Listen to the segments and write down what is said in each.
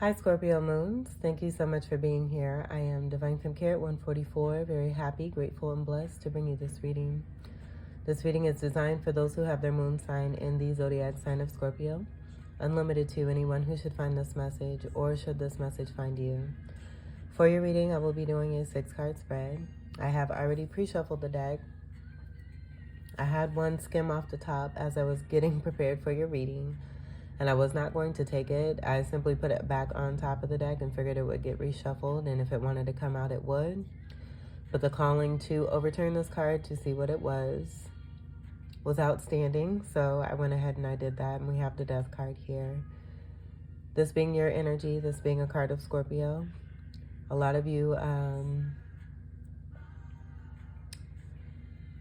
Hi, Scorpio Moons. Thank you so much for being here. I am Divine Femme Carrot 144. Very happy, grateful, and blessed to bring you this reading. This reading is designed for those who have their moon sign in the zodiac sign of Scorpio. Unlimited to anyone who should find this message or should this message find you. For your reading, I will be doing a 6-card spread. I have already pre-shuffled the deck. I had one skim off the top as I was getting prepared for your reading, and I was not going to take it. I simply put it back on top of the deck and figured it would get reshuffled, and if it wanted to come out, it would. But the calling to overturn this card to see what it was outstanding, so I went ahead and I did that, and we have the Death card here. This being your energy, this being a card of Scorpio, a lot of you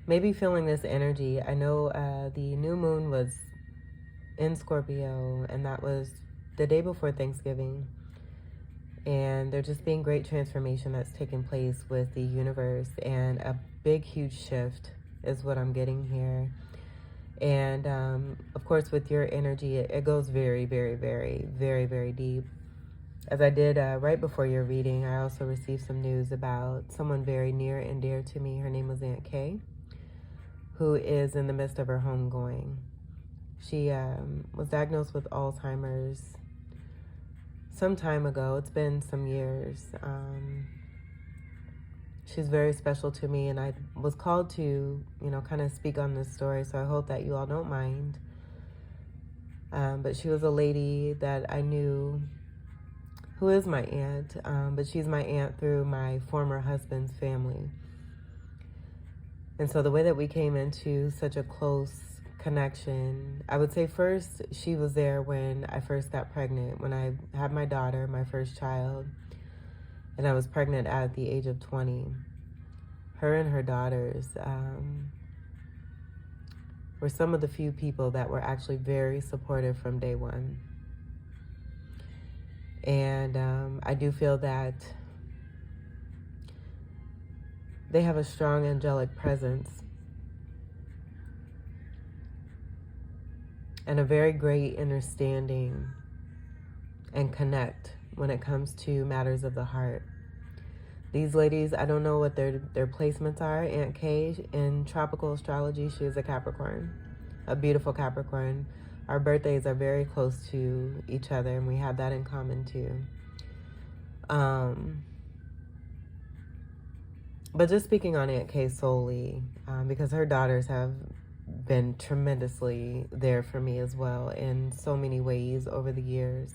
may be feeling this energy. I know the new moon was in Scorpio, and that was the day before Thanksgiving. And there's just being great transformation that's taking place with the universe, and a big, huge shift is what I'm getting here. And of course, with your energy, it goes very, very, very, very, very deep. As I did right before your reading, I also received some news about someone very near and dear to me. Her name was Aunt Kay, who is in the midst of her homegoing. She was diagnosed with Alzheimer's some time ago. It's been some years. She's very special to me, and I was called to, kind of speak on this story, so I hope that you all don't mind. But she was a lady that I knew who is my aunt, but she's my aunt through my former husband's family. And so the way that we came into such a close connection, I would say first, she was there when I first got pregnant, when I had my daughter, my first child, and I was pregnant at the age of 20. Her and her daughters were some of the few people that were actually very supportive from day one. And I do feel that they have a strong angelic presence and a very great understanding and connect when it comes to matters of the heart. These ladies, I don't know what their placements are. Aunt Kay, in tropical astrology, she is a Capricorn, a beautiful Capricorn. Our birthdays are very close to each other, and we have that in common too. But just speaking on Aunt Kay solely, because her daughters have been tremendously there for me as well in so many ways over the years.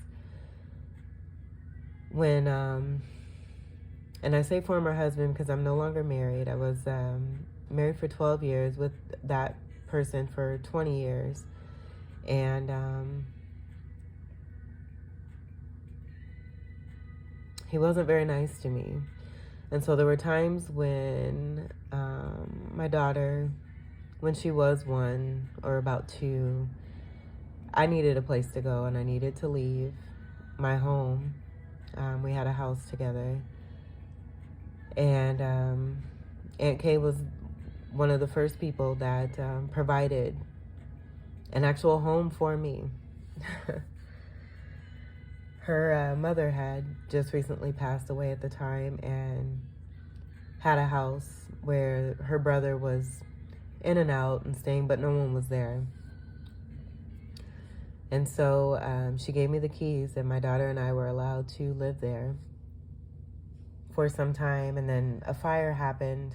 When, and I say former husband because I'm no longer married. I was married for 12 years, with that person for 20 years. And he wasn't very nice to me. And so there were times when my daughter, when she was 1 or about 2, I needed a place to go, and I needed to leave my home. We had a house together. And Aunt Kay was one of the first people that provided an actual home for me. Her mother had just recently passed away at the time, and had a house where her brother was in and out and staying, but no one was there. And so she gave me the keys, and my daughter and I were allowed to live there for some time. And then a fire happened,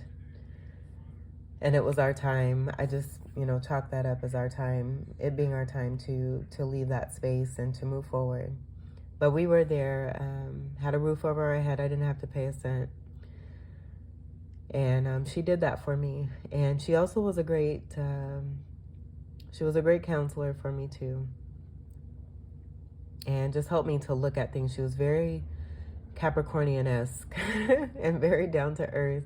and it was our time. I just, chalk that up as our time, it being our time to leave that space and to move forward. But we were there, had a roof over our head. I didn't have to pay a cent. And she did that for me. And she also was a great counselor for me too. And just helped me to look at things. She was very Capricornian-esque and very down to earth,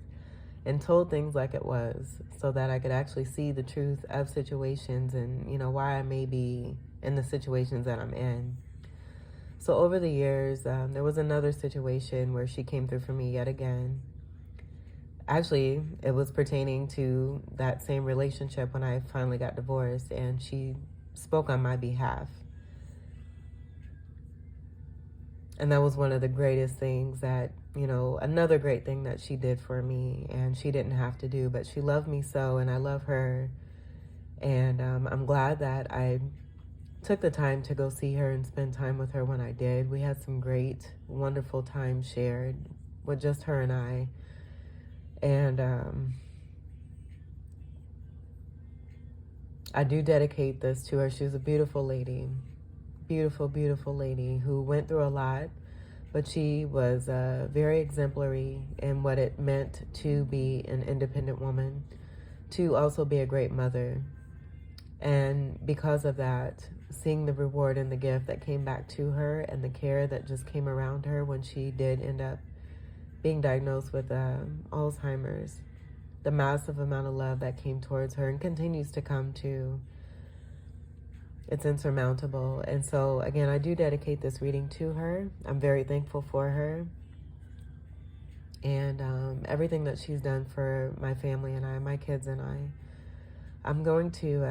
and told things like it was, so that I could actually see the truth of situations and, why I may be in the situations that I'm in. So over the years, there was another situation where she came through for me yet again. Actually, it was pertaining to that same relationship when I finally got divorced, and she spoke on my behalf. And that was one of the greatest things that, you know, another great thing that she did for me, and she didn't have to do, but she loved me so, and I love her. And I'm glad that I took the time to go see her and spend time with her when I did. We had some great, wonderful time shared with just her and I. And I do dedicate this to her. She was a beautiful lady, beautiful, beautiful lady who went through a lot, but she was very exemplary in what it meant to be an independent woman, to also be a great mother. And because of that, seeing the reward and the gift that came back to her and the care that just came around her when she did end up being diagnosed with Alzheimer's, the massive amount of love that came towards her and continues to come to, it's insurmountable. And so, again, I do dedicate this reading to her. I'm very thankful for her and everything that she's done for my family and I, my kids and I. I'm going to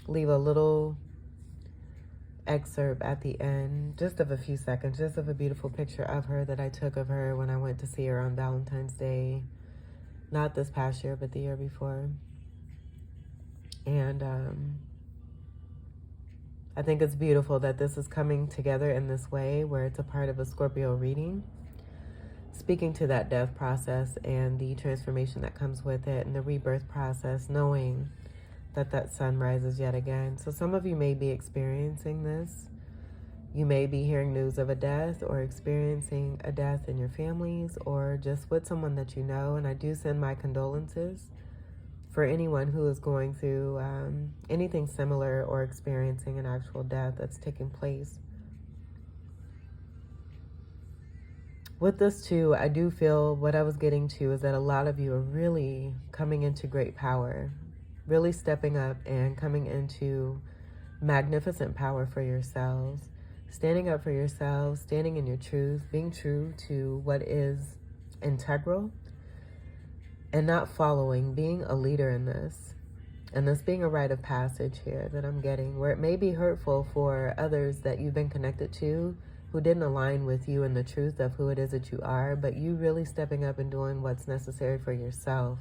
leave a little excerpt at the end, just of a few seconds, just of a beautiful picture of her that I took of her when I went to see her on Valentine's Day. Not this past year, but the year before. And I think it's beautiful that this is coming together in this way, where it's a part of a Scorpio reading, speaking to that death process and the transformation that comes with it and the rebirth process, knowing that that sun rises yet again. So some of you may be experiencing this. You may be hearing news of a death or experiencing a death in your families or just with someone that you know. And I do send my condolences for anyone who is going through anything similar or experiencing an actual death that's taking place. With this too, I do feel what I was getting to is that a lot of you are really coming into great power, really stepping up and coming into magnificent power for yourselves, standing up for yourselves, standing in your truth, being true to what is integral, and not following, being a leader in this. And this being a rite of passage here that I'm getting, where it may be hurtful for others that you've been connected to who didn't align with you and the truth of who it is that you are, but you really stepping up and doing what's necessary for yourself,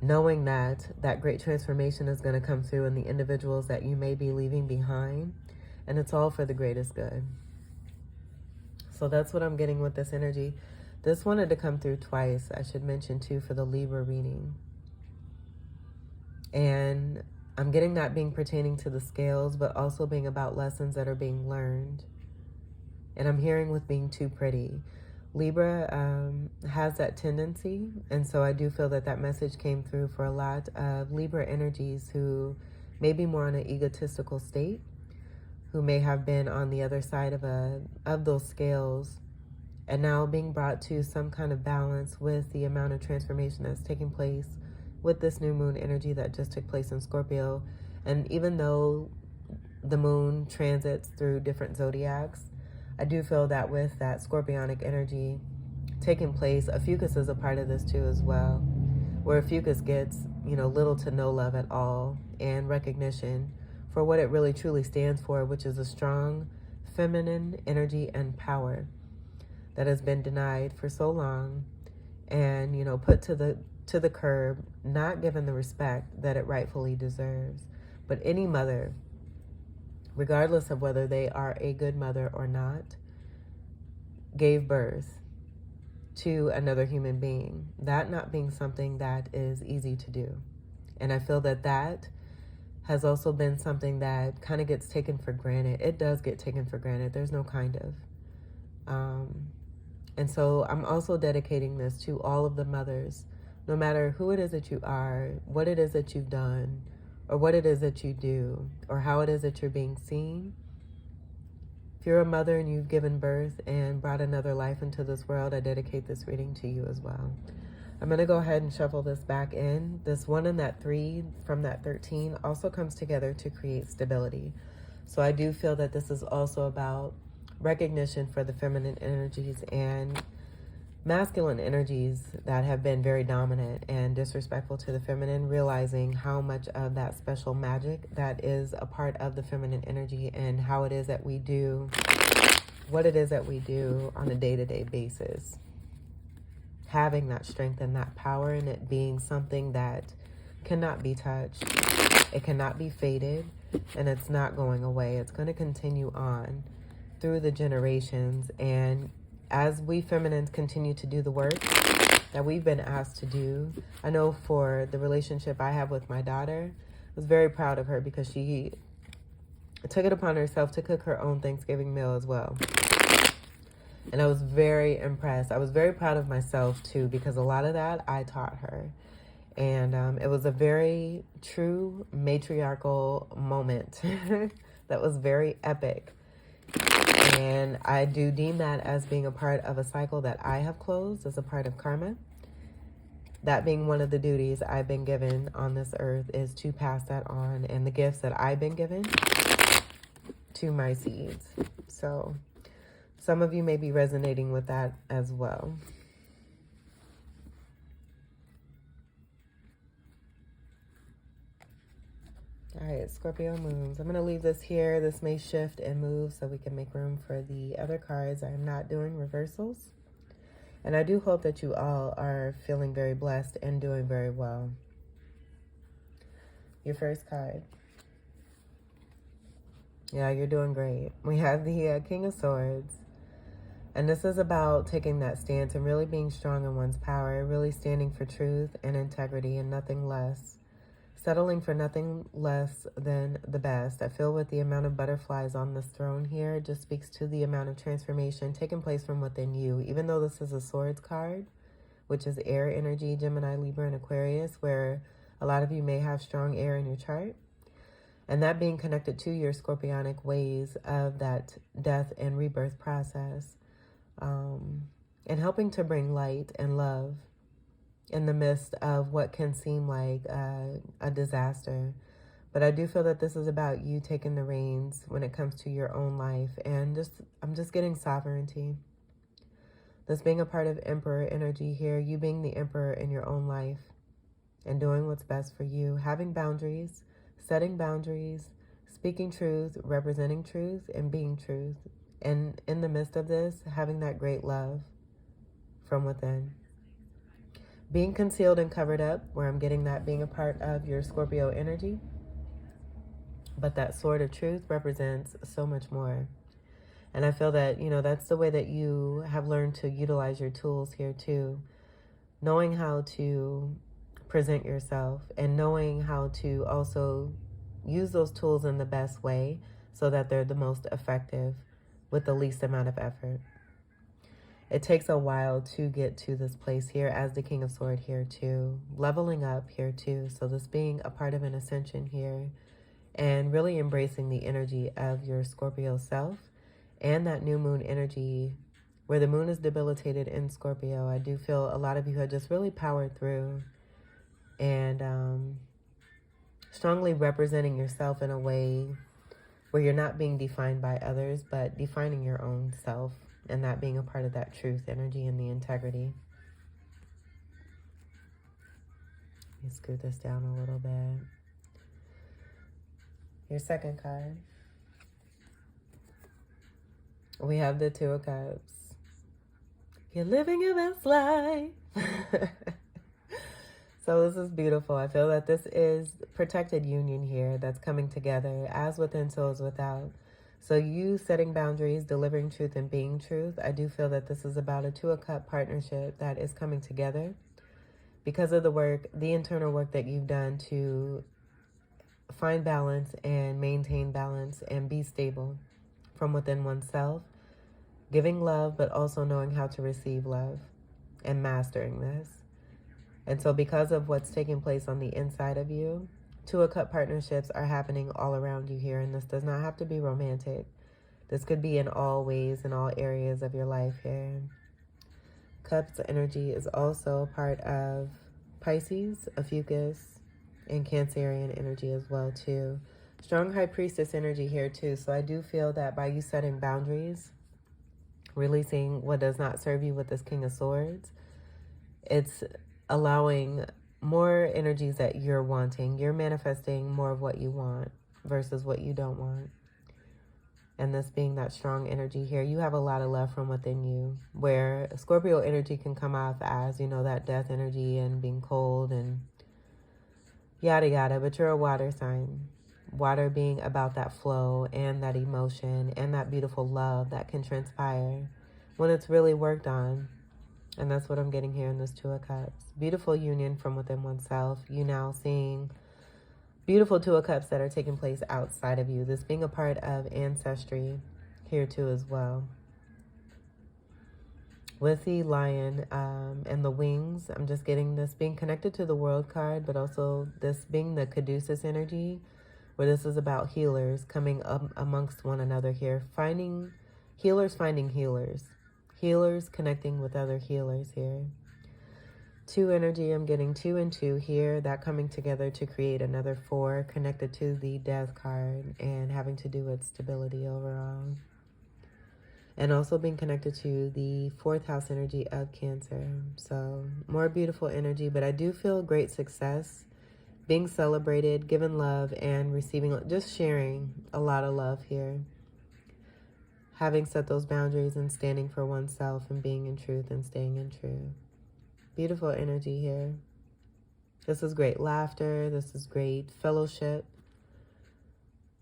knowing that that great transformation is going to come through in the individuals that you may be leaving behind, and it's all for the greatest good. So that's what I'm getting with this energy. This wanted to come through twice, I should mention too, for the Libra reading. And I'm getting that being pertaining to the scales, but also being about lessons that are being learned. And I'm hearing with being too pretty. Libra has that tendency, and so I do feel that that message came through for a lot of Libra energies who may be more in an egotistical state, who may have been on the other side of those scales, and now being brought to some kind of balance with the amount of transformation that's taking place with this new moon energy that just took place in Scorpio. And even though the moon transits through different zodiacs, I do feel that with that scorpionic energy taking place, Ophiuchus is a part of this too as well, where Ophiuchus gets, you know, little to no love at all and recognition for what it really truly stands for, which is a strong feminine energy and power that has been denied for so long and, you know, put to the curb, not given the respect that it rightfully deserves. But any mother, regardless of whether they are a good mother or not, gave birth to another human being. That not being something that is easy to do. And I feel that that has also been something that kind of gets taken for granted. It does get taken for granted. There's no kind of. And so I'm also dedicating this to all of the mothers, no matter who it is that you are, what it is that you've done, or what it is that you do, or how it is that you're being seen. If you're a mother and you've given birth and brought another life into this world, I dedicate this reading to you as well. I'm going to go ahead and shuffle this back in. This 1 and that 3 from that 13 also comes together to create stability. So I do feel that this is also about recognition for the feminine energies and masculine energies that have been very dominant and disrespectful to the feminine, realizing how much of that special magic that is a part of the feminine energy and how it is that we do what it is that we do on a day-to-day basis. Having that strength and that power, and it being something that cannot be touched. It cannot be faded, and it's not going away. It's going to continue on through the generations. And as we feminines continue to do the work that we've been asked to do, I know for the relationship I have with my daughter, I was very proud of her because she took it upon herself to cook her own Thanksgiving meal as well. And I was very impressed. I was very proud of myself too, because a lot of that I taught her. And it was a very true matriarchal moment that was very epic. And I do deem that as being a part of a cycle that I have closed, as a part of karma. That being one of the duties I've been given on this earth, is to pass that on, and the gifts that I've been given to my seeds. So some of you may be resonating with that as well. All right, Scorpio moons. I'm going to leave this here. This may shift and move so we can make room for the other cards. I am not doing reversals. And I do hope that you all are feeling very blessed and doing very well. Your first card. Yeah, you're doing great. We have the King of Swords. And this is about taking that stance and really being strong in one's power, really standing for truth and integrity and nothing less. Settling for nothing less than the best. I feel with the amount of butterflies on this throne here, it just speaks to the amount of transformation taking place from within you. Even though this is a Swords card, which is air energy, Gemini, Libra, and Aquarius, where a lot of you may have strong air in your chart. And that being connected to your scorpionic ways of that death and rebirth process. And helping to bring light and love in the midst of what can seem like a disaster. But I do feel that this is about you taking the reins when it comes to your own life. And I'm just getting sovereignty. This being a part of Emperor energy here, you being the Emperor in your own life and doing what's best for you. Having boundaries, setting boundaries, speaking truth, representing truth, and being truth. And in the midst of this, having that great love from within. Being concealed and covered up, where I'm getting that being a part of your Scorpio energy. But that sword of truth represents so much more. And I feel that, that's the way that you have learned to utilize your tools here too. Knowing how to present yourself and knowing how to also use those tools in the best way so that they're the most effective with the least amount of effort. It takes a while to get to this place here as the King of Swords here too. Leveling up here too. So this being a part of an ascension here and really embracing the energy of your Scorpio self and that new moon energy where the moon is debilitated in Scorpio. I do feel a lot of you have just really powered through and strongly representing yourself in a way where you're not being defined by others, but defining your own self. And that being a part of that truth energy and the integrity. Let me scoot this down a little bit. Your second card. We have the Two of Cups. You're living your best life. So this is beautiful. I feel that this is protected union here that's coming together, as within, so as without. So you setting boundaries, delivering truth, and being truth. I do feel that this is about a Two of Cup partnership that is coming together because of the work, the internal work that you've done to find balance and maintain balance and be stable from within oneself. Giving love, but also knowing how to receive love and mastering this. And so because of what's taking place on the inside of you, Two of Cup partnerships are happening all around you here, and this does not have to be romantic. This could be in all ways, in all areas of your life here. Cups energy is also part of Pisces, Ophiuchus, and Cancerian energy as well too. Strong High Priestess energy here too. So I do feel that by you setting boundaries, releasing what does not serve you with this King of Swords, it's allowing more energies that you're wanting. You're manifesting more of what you want versus what you don't want. And this being that strong energy here, you have a lot of love from within you, where Scorpio energy can come off as, you know, that death energy and being cold and yada yada, but you're a water sign. Water being about that flow and that emotion and that beautiful love that can transpire when it's really worked on. And that's what I'm getting here in this Two of Cups. Beautiful union from within oneself. You now seeing beautiful Two of Cups that are taking place outside of you. This being a part of ancestry here too as well. With the lion and the wings, I'm just getting this being connected to the world card, but also this being the caduceus energy, where this is about healers coming up amongst one another here. Finding healers, healers connecting with other healers here. Two energy, I'm getting 2 and 2 here, that coming together to create another 4 connected to the death card and having to do with stability overall. And also being connected to the 4th house energy of Cancer. So more beautiful energy, but I do feel great success, being celebrated, given love, and receiving, just sharing a lot of love here. Having set those boundaries and standing for oneself and being in truth and staying in truth. Beautiful energy here. This is great laughter. This is great fellowship.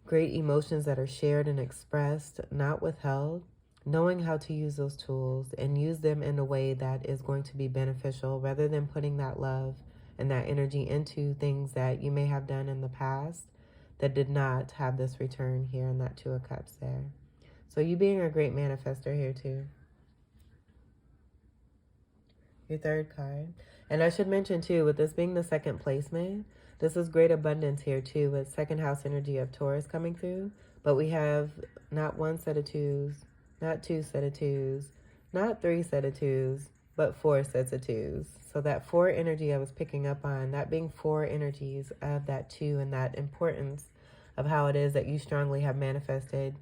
Great emotions that are shared and expressed, not withheld. Knowing how to use those tools and use them in a way that is going to be beneficial rather than putting that love and that energy into things that you may have done in the past that did not have this return here in that Two of Cups there. So you being a great manifester here too. Your 3rd card. And I should mention too, with this being the 2nd placement, this is great abundance here too, with 2nd house energy of Taurus coming through. But we have not 1 set of 2s, not 2 set of 2s, not 3 set of 2s, but 4 sets of 2s. So that 4 energy I was picking up on, that being 4 energies of that 2 and that importance of how it is that you strongly have manifested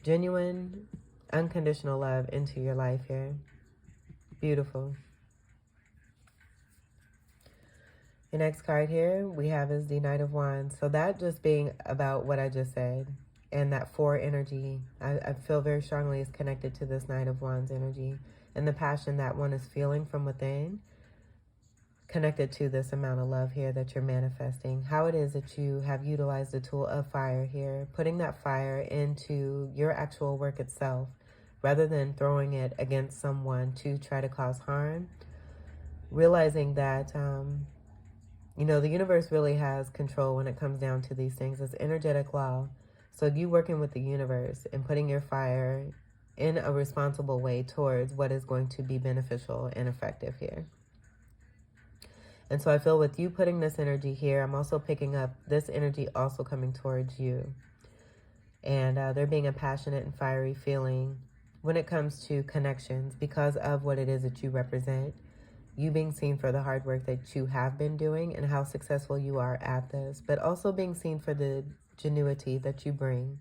genuine, unconditional love into your life here. Beautiful. The next card here we have is the Knight of Wands. So that just being about what I just said. And that 4 energy, I feel very strongly is connected to this Knight of Wands energy. And the passion that one is feeling from within, connected to this amount of love here that you're manifesting. How it is that you have utilized the tool of fire here. Putting that fire into your actual work itself. Rather than throwing it against someone to try to cause harm. Realizing that... you know, the universe really has control when it comes down to these things. It's energetic law. So you working with the universe and putting your fire in a responsible way towards what is going to be beneficial and effective here. And so I feel with you putting this energy here, I'm also picking up this energy also coming towards you. And there being a passionate and fiery feeling when it comes to connections because of what it is that you represent. You being seen for the hard work that you have been doing and how successful you are at this, but also being seen for the genuity that you bring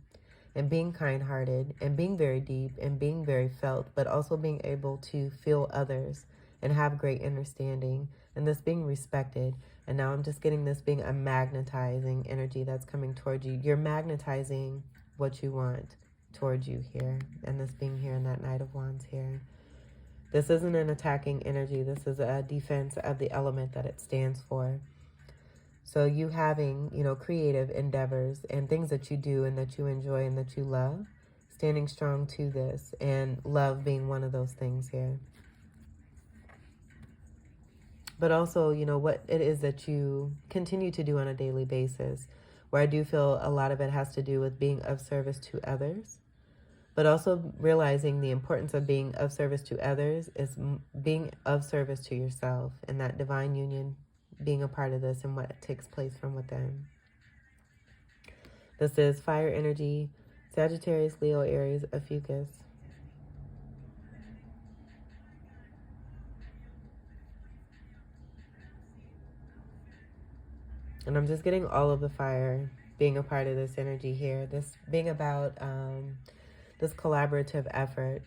and being kind-hearted and being very deep and being very felt, but also being able to feel others and have great understanding and this being respected. And now I'm just getting this being a magnetizing energy that's coming towards you. You're magnetizing what you want towards you here, and this being here in that Knight of Wands here. This isn't an attacking energy. This is a defense of the element that it stands for. So you having, you know, creative endeavors and things that you do and that you enjoy and that you love, standing strong to this, and love being one of those things here. But also, you know, what it is that you continue to do on a daily basis, where I do feel a lot of it has to do with being of service to others. But also realizing the importance of being of service to others is being of service to yourself, and that divine union being a part of this and what takes place from within. This is fire energy, Sagittarius, Leo, Aries, Ophiuchus. And I'm just getting all of the fire being a part of this energy here. This being about... this collaborative effort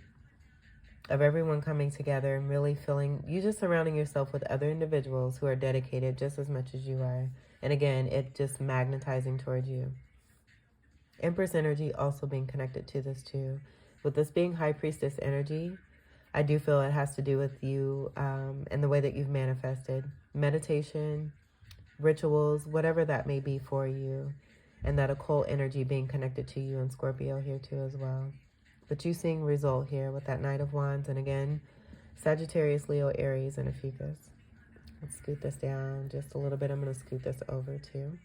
of everyone coming together and really feeling, you just surrounding yourself with other individuals who are dedicated just as much as you are. And again, it just magnetizing towards you. Empress energy also being connected to this too. With this being High Priestess energy, I do feel it has to do with you and the way that you've manifested. Meditation, rituals, whatever that may be for you. And that occult energy being connected to you and Scorpio here too as well. But you seeing result here with that Knight of Wands. And again, Sagittarius, Leo, Aries, and a Fucus. Let's scoot this down just a little bit. I'm going to scoot this over too.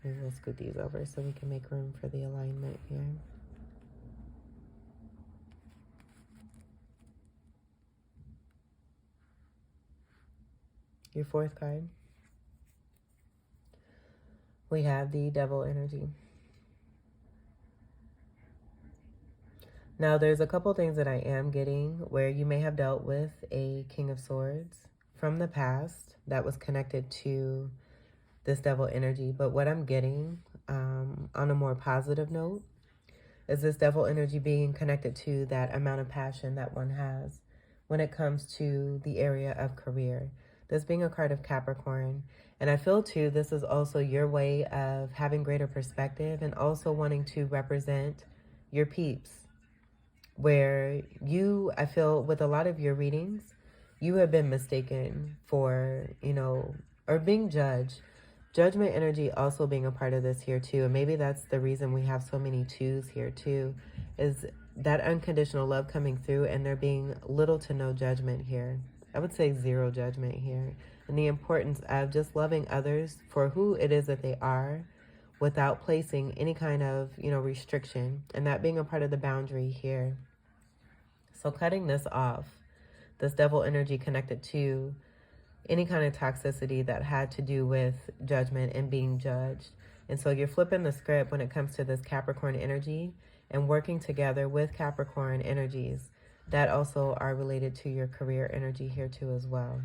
Maybe we'll scoot these over so we can make room for the alignment here. Your fourth card. We have the Devil energy. Now, there's a couple things that I am getting where you may have dealt with a King of Swords from the past that was connected to this Devil energy. But what I'm getting on a more positive note is this Devil energy being connected to that amount of passion that one has when it comes to the area of career. This being a card of Capricorn. And I feel too, this is also your way of having greater perspective and also wanting to represent your peeps. Where you, I feel with a lot of your readings, you have been mistaken for, or being judged. Judgment energy also being a part of this here too. And maybe that's the reason we have so many twos here too, is that unconditional love coming through and there being little to no judgment here. I would say zero judgment here. And the importance of just loving others for who it is that they are without placing any kind of, restriction. And that being a part of the boundary here. So cutting this off, this Devil energy connected to any kind of toxicity that had to do with judgment and being judged. And so you're flipping the script when it comes to this Capricorn energy and working together with Capricorn energies that also are related to your career energy here too as well.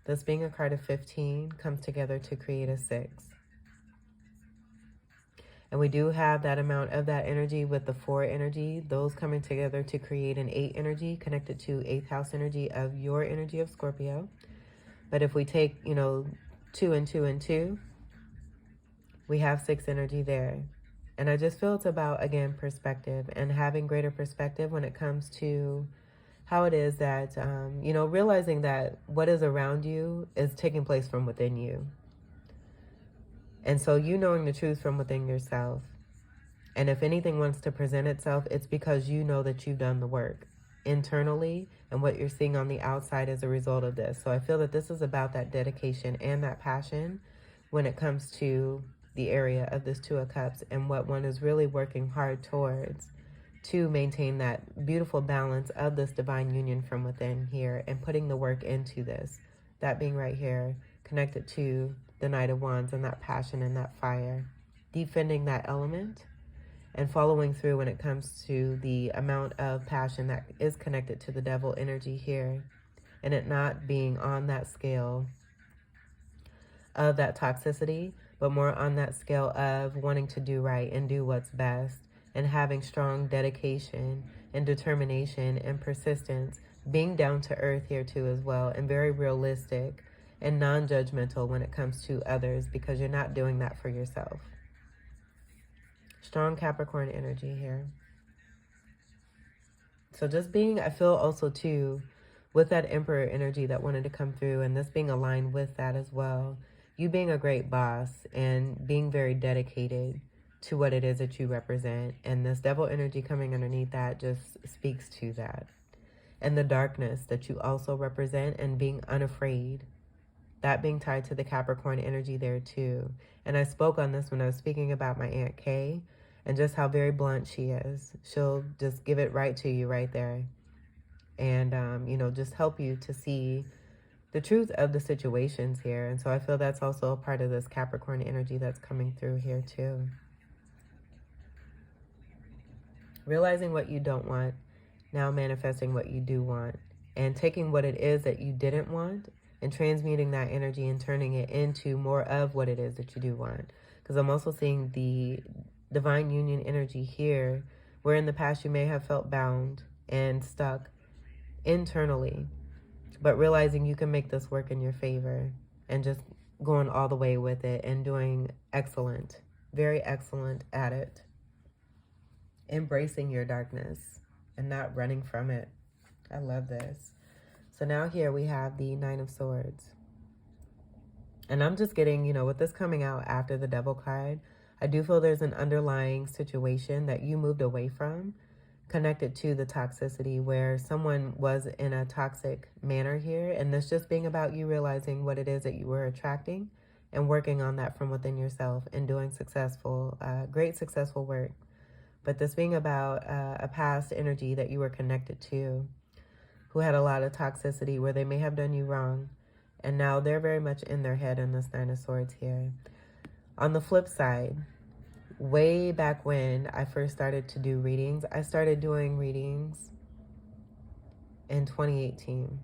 This being a card of 15 comes together to create a 6. And we do have that amount of that energy with the 4 energy, those coming together to create an 8 energy connected to 8th house energy of your energy of Scorpio. But if we take, 2 and 2 and 2, we have 6 energy there. And I just feel it's about, again, perspective and having greater perspective when it comes to how it is that, realizing that what is around you is taking place from within you. And so you knowing the truth from within yourself. And if anything wants to present itself, it's because you know that you've done the work internally and what you're seeing on the outside as a result of this. So I feel that this is about that dedication and that passion when it comes to the area of this Two of Cups and what one is really working hard towards to maintain that beautiful balance of this divine union from within here and putting the work into this. That being right here, connected to the Knight of Wands and that passion and that fire. Defending that element and following through when it comes to the amount of passion that is connected to the Devil energy here. And it not being on that scale of that toxicity, but more on that scale of wanting to do right and do what's best and having strong dedication and determination and persistence, being down to earth here too as well, and very realistic and non-judgmental when it comes to others because you're not doing that for yourself. Strong Capricorn energy here. So just being, I feel also too, with that Emperor energy that wanted to come through and this being aligned with that as well, you being a great boss and being very dedicated to what it is that you represent. And this Devil energy coming underneath that just speaks to that. And the darkness that you also represent and being unafraid. That being tied to the Capricorn energy there too. And I spoke on this when I was speaking about my Aunt Kay and just how very blunt she is. She'll just give it right to you right there. And, just help you to see the truth of the situations here. And so I feel that's also a part of this Capricorn energy that's coming through here too. Realizing what you don't want, now manifesting what you do want, and taking what it is that you didn't want and transmuting that energy and turning it into more of what it is that you do want. Because I'm also seeing the divine union energy here, where in the past you may have felt bound and stuck internally, but realizing you can make this work in your favor and just going all the way with it and doing excellent very excellent at it. Embracing your darkness and not running from it. I love this. So now here we have the Nine of Swords. And I'm just getting, with this coming out after the Devil card, I do feel there's an underlying situation that you moved away from, connected to the toxicity, where someone was in a toxic manner here. And this just being about you realizing what it is that you were attracting and working on that from within yourself and doing great successful work. But this being about a past energy that you were connected to, who had a lot of toxicity, where they may have done you wrong. And now they're very much in their head in this Nine of Swords here. On the flip side, way back when I first started to do readings, I started doing readings in 2018.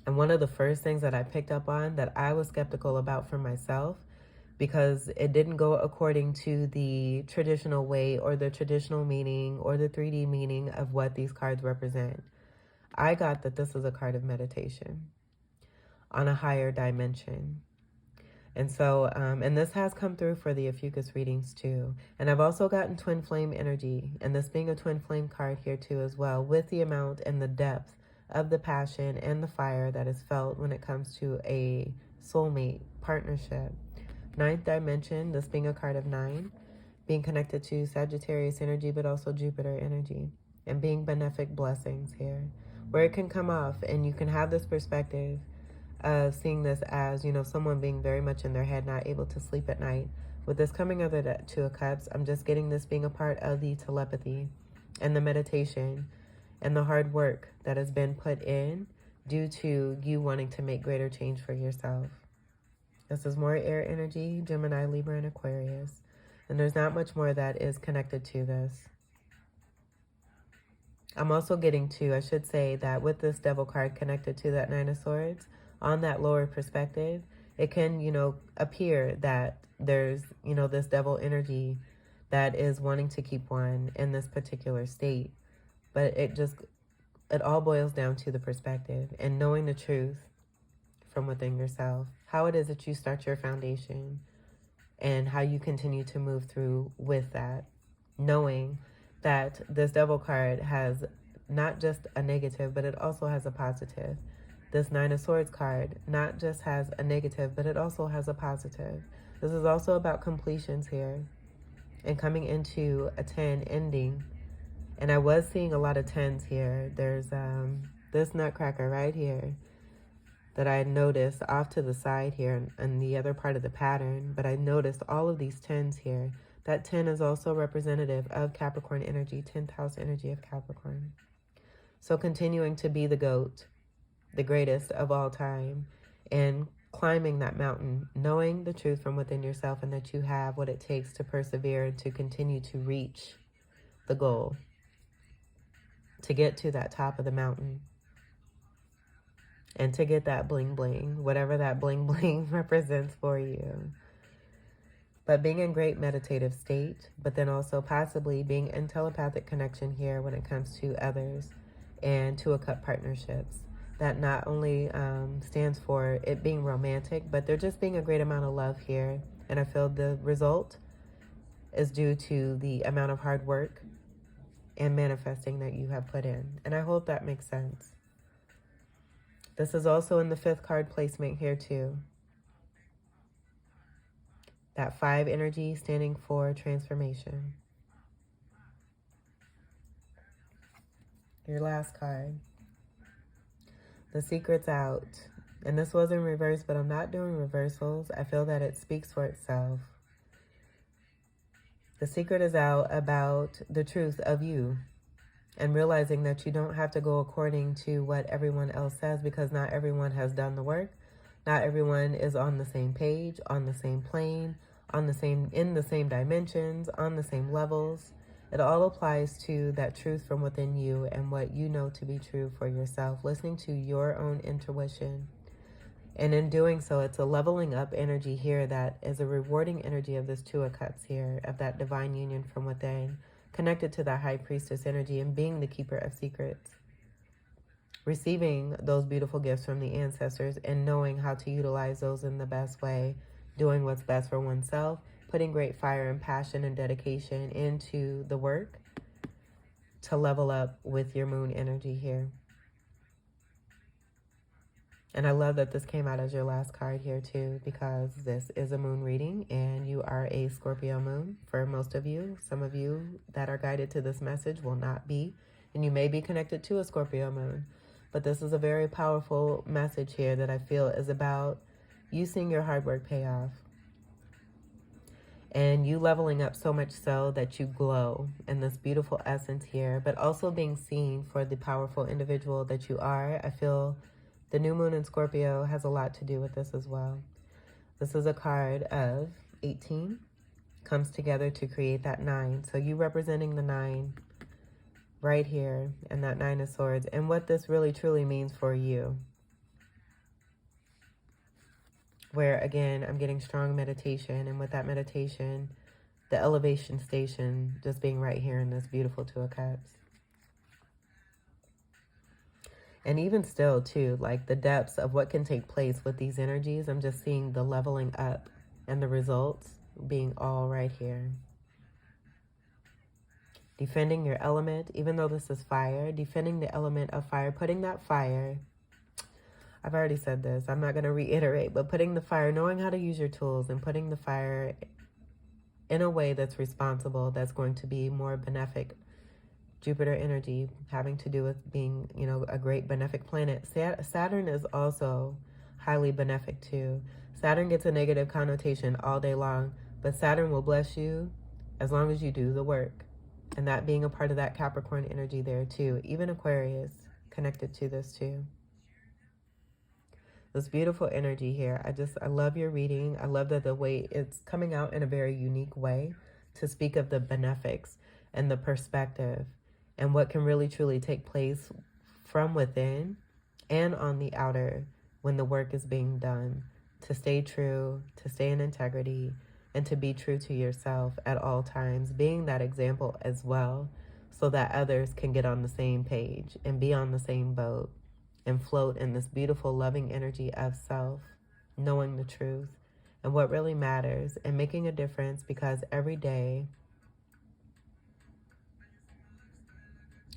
And one of the first things that I picked up on that I was skeptical about for myself, because it didn't go according to the traditional way or the traditional meaning or the 3D meaning of what these cards represent. I got that this is a card of meditation on a higher dimension. And so, and this has come through for the Ophiuchus readings too. And I've also gotten twin flame energy, and this being a twin flame card here too as well, with the amount and the depth of the passion and the fire that is felt when it comes to a soulmate partnership. Ninth dimension, this being a card of 9, being connected to Sagittarius energy, but also Jupiter energy, and being benefic blessings here, where it can come off and you can have this perspective of seeing this as, someone being very much in their head, not able to sleep at night. With this coming of the Two of Cups, I'm just getting this being a part of the telepathy and the meditation and the hard work that has been put in due to you wanting to make greater change for yourself. This is more air energy, Gemini, Libra, and Aquarius. And there's not much more that is connected to this. I'm also getting to, I should say, that with this Devil card connected to that Nine of Swords, on that lower perspective, it can, appear that there's, this devil energy that is wanting to keep one in this particular state. But it all boils down to the perspective and knowing the truth from within yourself, how it is that you start your foundation and how you continue to move through with that, knowing that this Devil card has not just a negative, but it also has a positive. This Nine of Swords card not just has a negative, but it also has a positive. This is also about completions here and coming into a 10 ending. And I was seeing a lot of 10s here. There's this nutcracker right here that I noticed off to the side here and the other part of the pattern. But I noticed all of these 10s here. That 10 is also representative of Capricorn energy, 10th house energy of Capricorn. So continuing to be the GOAT, the greatest of all time, and climbing that mountain, knowing the truth from within yourself and that you have what it takes to persevere and to continue to reach the goal, to get to that top of the mountain and to get that bling bling, whatever that bling bling represents for you. But being in great meditative state, but then also possibly being in telepathic connection here when it comes to others and Two of Cup partnerships. That not only stands for it being romantic, but there just being a great amount of love here. And I feel the result is due to the amount of hard work and manifesting that you have put in. And I hope that makes sense. This is also in the 5th card placement here too. That 5 energy standing for transformation. Your last card. The secret's out. And this was in reverse, but I'm not doing reversals. I feel that it speaks for itself. The secret is out about the truth of you and realizing that you don't have to go according to what everyone else says, because not everyone has done the work. Not everyone is on the same page, on the same plane, in the same dimensions, on the same levels. It all applies to that truth from within you and what you know to be true for yourself, listening to your own intuition. And in doing so, it's a leveling up energy here that is a rewarding energy of this Two of Cups here, of that divine union from within, connected to that High Priestess energy and being the keeper of secrets. Receiving those beautiful gifts from the ancestors and knowing how to utilize those in the best way, doing what's best for oneself, putting great fire and passion and dedication into the work to level up with your moon energy here. And I love that this came out as your last card here too, because this is a moon reading and you are a Scorpio moon for most of you. Some of you that are guided to this message will not be, and you may be connected to a Scorpio moon. But this is a very powerful message here that I feel is about you seeing your hard work pay off. And you leveling up so much so that you glow in this beautiful essence here, but also being seen for the powerful individual that you are. I feel the new moon in Scorpio has a lot to do with this as well. This is a card of 18, comes together to create that 9. So you representing the 9 right here, and that 9 of Swords, and what this really truly means for you. Where, again, I'm getting strong meditation, and with that meditation, the elevation station just being right here in this beautiful Two of Cups. And even still, too, like the depths of what can take place with these energies, I'm just seeing the leveling up and the results being all right here. Defending your element, even though this is fire, defending the element of fire, putting that fire, I've already said this, I'm not going to reiterate, but putting the fire, knowing how to use your tools and putting the fire in a way that's responsible, that's going to be more benefic. Jupiter energy having to do with being, you know, a great benefic planet. Saturn is also highly benefic too. Saturn gets a negative connotation all day long, but Saturn will bless you as long as you do the work. And that being a part of that Capricorn energy there too. Even Aquarius connected to this too. This beautiful energy here. I love your reading. I love that the way it's coming out in a very unique way to speak of the benefics and the perspective and what can really truly take place from within and on the outer when the work is being done. To stay true, to stay in integrity, and to be true to yourself at all times, being that example as well, so that others can get on the same page and be on the same boat and float in this beautiful, loving energy of self, knowing the truth and what really matters and making a difference, because every day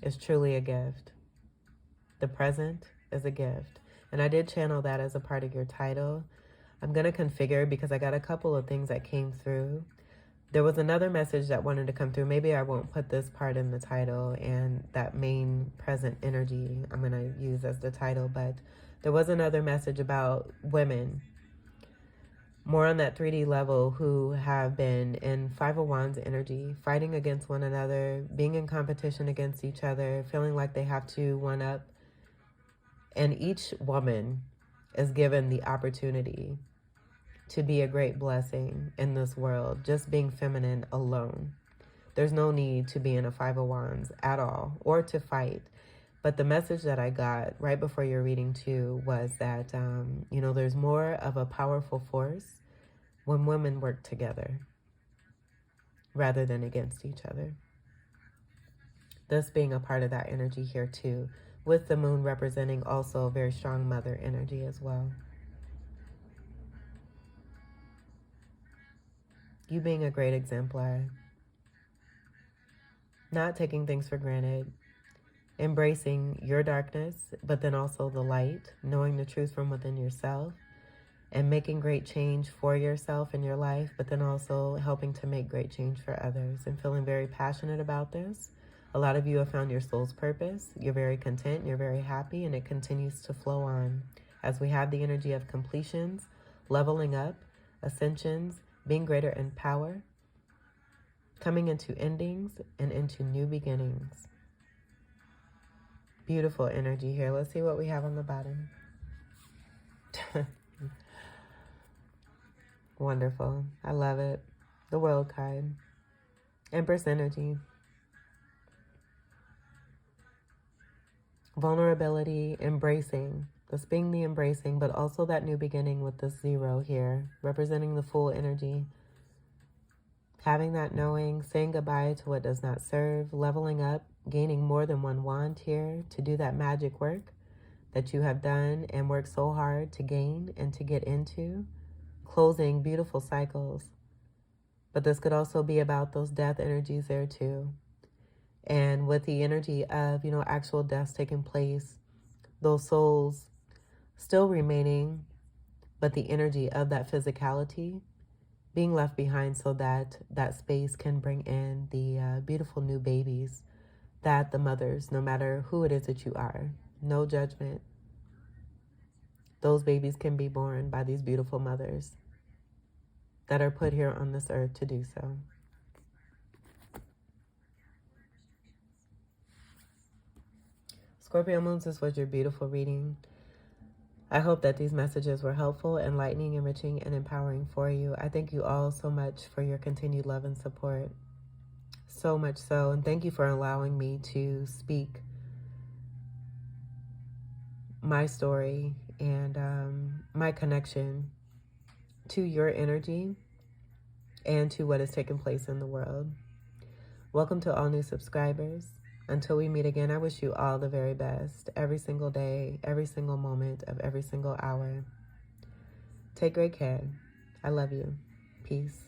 is truly a gift. The present is a gift. And I did channel that as a part of your title. I'm going to configure because I got a couple of things that came through. There was another message that wanted to come through. Maybe I won't put this part in the title and that main present energy I'm going to use as the title. But there was another message about women, more on that 3D level, who have been in Five of Wands energy, fighting against one another, being in competition against each other, feeling like they have to one up. And each woman is given the opportunity to be a great blessing in this world, just being feminine alone. There's no need to be in a Five of Wands at all or to fight. But the message that I got right before your reading too was that, you know, there's more of a powerful force when women work together rather than against each other. This being a part of that energy here too, with the moon representing also a very strong mother energy as well. You being a great exemplar, not taking things for granted, embracing your darkness, but then also the light, knowing the truth from within yourself, and making great change for yourself in your life, but then also helping to make great change for others, and feeling very passionate about this. A lot of you have found your soul's purpose. You're very content, you're very happy, and it continues to flow on as we have the energy of completions, leveling up, ascensions, being greater in power, coming into endings and into new beginnings. Beautiful energy here. Let's see what we have on the bottom. Wonderful. I love it. The World card. Empress energy. Vulnerability, embracing. This being the embracing, but also that new beginning with this 0 here, representing the full energy. Having that knowing, saying goodbye to what does not serve, leveling up, gaining more than one wand here to do that magic work that you have done and worked so hard to gain and to get into. Closing beautiful cycles. But this could also be about those death energies there too. And with the energy of, actual deaths taking place, those souls still remaining, but the energy of that physicality being left behind so that that space can bring in the beautiful new babies that the mothers, no matter who it is that you are, no judgment, those babies can be born by these beautiful mothers that are put here on this earth to do so. Scorpio Moons, this was your beautiful reading. I hope that these messages were helpful, enlightening, enriching, and empowering for you. I thank you all so much for your continued love and support. So much so. And thank you for allowing me to speak my story and my connection to your energy and to what is taking place in the world. Welcome to all new subscribers. Until we meet again, I wish you all the very best every single day, every single moment of every single hour. Take great care. I love you. Peace.